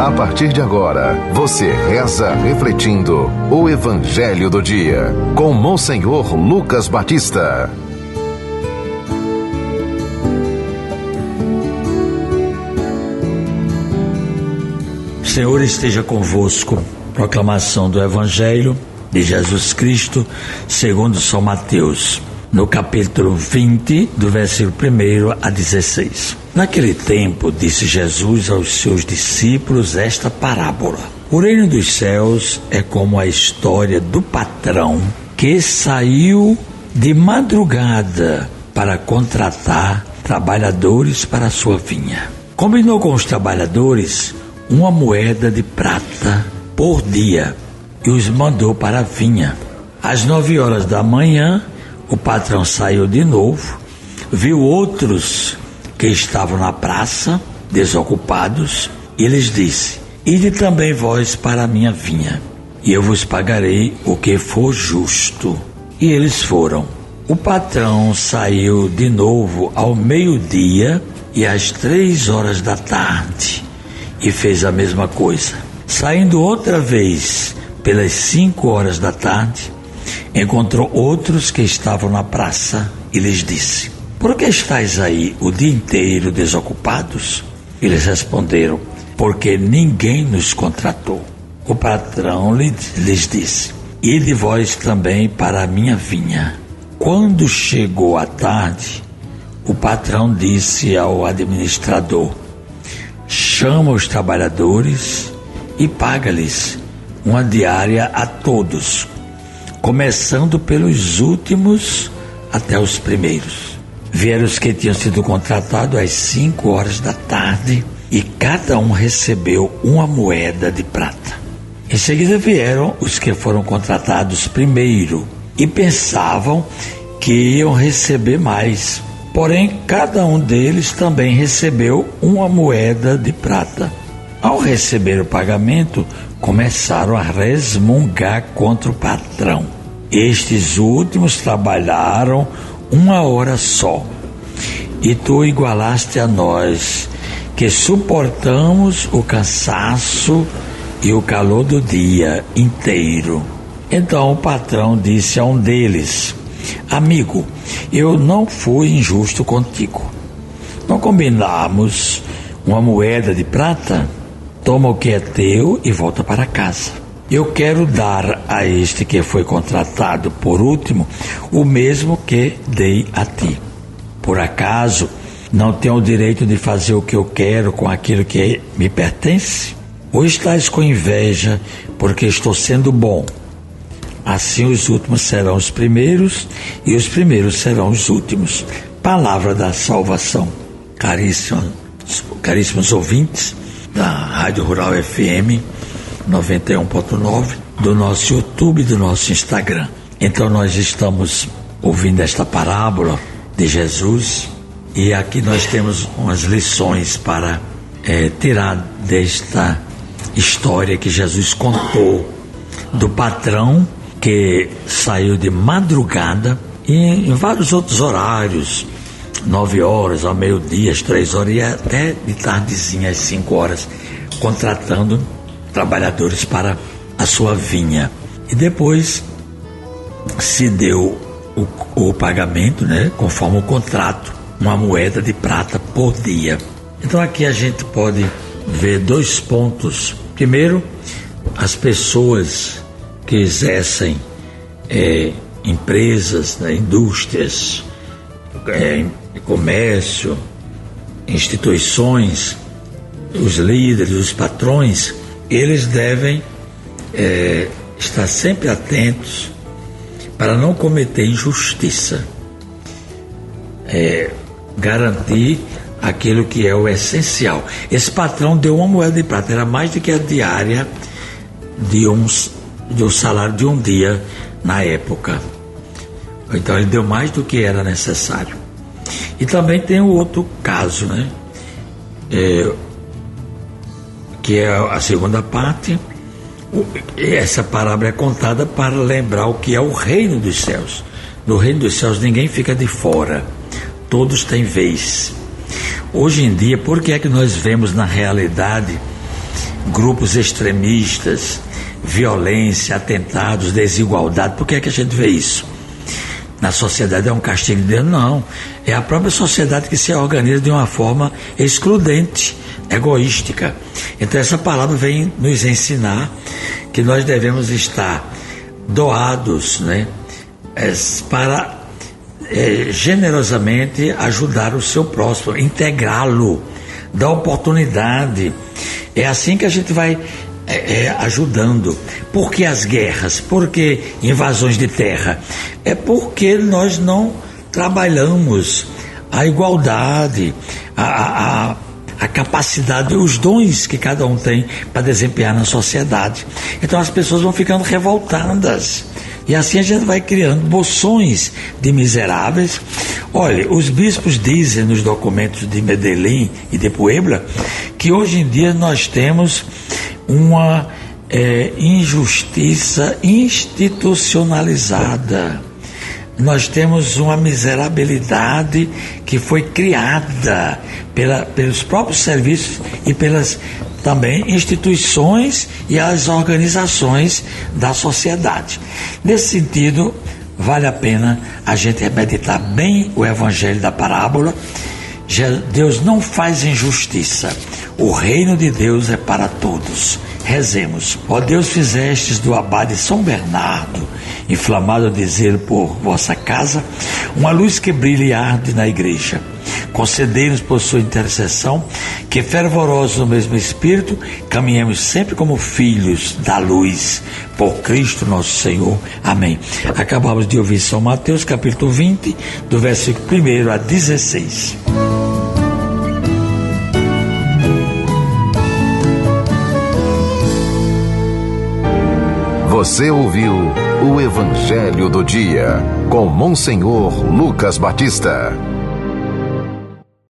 A partir de agora, você reza refletindo o Evangelho do Dia, com Monsenhor Lucas Batista. O Senhor esteja convosco. Proclamação do Evangelho de Jesus Cristo, segundo São Mateus, no capítulo 20, do versículo 1 a 16. Naquele tempo, disse Jesus aos seus discípulos esta parábola: o reino dos céus é como a história do patrão que saiu de madrugada para contratar trabalhadores para a sua vinha. Combinou com os trabalhadores uma moeda de prata por dia e os mandou para a vinha. Às 9 horas da manhã, o patrão saiu de novo, viu outros que estavam na praça, desocupados, e lhes disse: ide também vós para a minha vinha, e eu vos pagarei o que for justo. E eles foram. O patrão saiu de novo ao meio-dia e às 3 horas da tarde, e fez a mesma coisa. Saindo outra vez pelas 5 horas da tarde, encontrou outros que estavam na praça e lhes disse: por que estáis aí o dia inteiro desocupados? Eles responderam: porque ninguém nos contratou. O patrão lhes disse: ide vós também para a minha vinha. Quando chegou a tarde, o patrão disse ao administrador: chama os trabalhadores e paga-lhes uma diária a todos, começando pelos últimos até os primeiros. Vieram os que tinham sido contratados às 5 horas da tarde e cada um recebeu uma moeda de prata. Em seguida vieram os que foram contratados primeiro e pensavam que iam receber mais. Porém, cada um deles também recebeu uma moeda de prata. Ao receber o pagamento, começaram a resmungar contra o patrão. Estes últimos trabalharam 1 hora só, e tu igualaste a nós, que suportamos o cansaço e o calor do dia inteiro. Então o patrão disse a um deles: amigo, eu não fui injusto contigo. Não combinamos uma moeda de prata? Toma o que é teu e volta para casa. Eu quero dar a este que foi contratado por último o mesmo que dei a ti. Por acaso não tenho o direito de fazer o que eu quero com aquilo que me pertence? Ou estás com inveja porque estou sendo bom? Assim os últimos serão os primeiros e os primeiros serão os últimos. Palavra da salvação. Caríssimos ouvintes da Rádio Rural FM 91.9, do nosso YouTube e do nosso Instagram. Então nós estamos ouvindo esta parábola de Jesus e aqui nós temos umas lições para tirar desta história que Jesus contou do patrão que saiu de madrugada e em vários outros horários, 9 horas, ao meio-dia, às 3 horas e até de tardezinha, às 5 horas, contratando trabalhadores para a sua vinha. E depois se deu o pagamento, conforme o contrato, uma moeda de prata por dia. Então aqui a gente pode ver 2 pontos. Primeiro, as pessoas que exercem empresas, indústrias, comércio, instituições, os líderes, os patrões, eles devem estar sempre atentos para não cometer injustiça, garantir aquilo que é o essencial. Esse patrão deu uma moeda de prata, era mais do que a diária do salário de um dia na época. Então ele deu mais do que era necessário. E também tem o outro caso, que é a segunda parte. Essa parábola é contada para lembrar o que é o reino dos céus. No reino dos céus ninguém fica de fora, todos têm vez. Hoje em dia, por que é que nós vemos na realidade grupos extremistas, violência, atentados, desigualdade. Por que é que a gente vê isso? Na sociedade é um castigo de Deus? Não. É a própria sociedade que se organiza de uma forma excludente, egoística. Então essa palavra vem nos ensinar que nós devemos estar doados, né, para generosamente ajudar o seu próximo, integrá-lo, dar oportunidade. É assim que a gente vai ajudando. Por que as guerras? Por que invasões de terra? É porque nós não trabalhamos a igualdade, a capacidade, os dons que cada um tem para desempenhar na sociedade. Então as pessoas vão ficando revoltadas. E assim a gente vai criando moções de miseráveis. Olha, os bispos dizem nos documentos de Medellín e de Puebla que hoje em dia nós temos uma injustiça institucionalizada. Nós temos uma miserabilidade que foi criada pelos próprios serviços e pelas também instituições e as organizações da sociedade. Nesse sentido, vale a pena a gente meditar bem o evangelho da parábola. Deus não faz injustiça. O reino de Deus é para todos. Rezemos. Ó Deus, fizestes do abade São Bernardo, inflamado de zelo por vossa casa, uma luz que brilha e arde na igreja. Concedei-nos por sua intercessão que, fervorosos no mesmo Espírito, caminhemos sempre como filhos da luz, por Cristo nosso Senhor. Amém. Acabamos de ouvir São Mateus, capítulo 20, do versículo 1 a 16. Você ouviu o Evangelho do Dia, com Monsenhor Lucas Batista.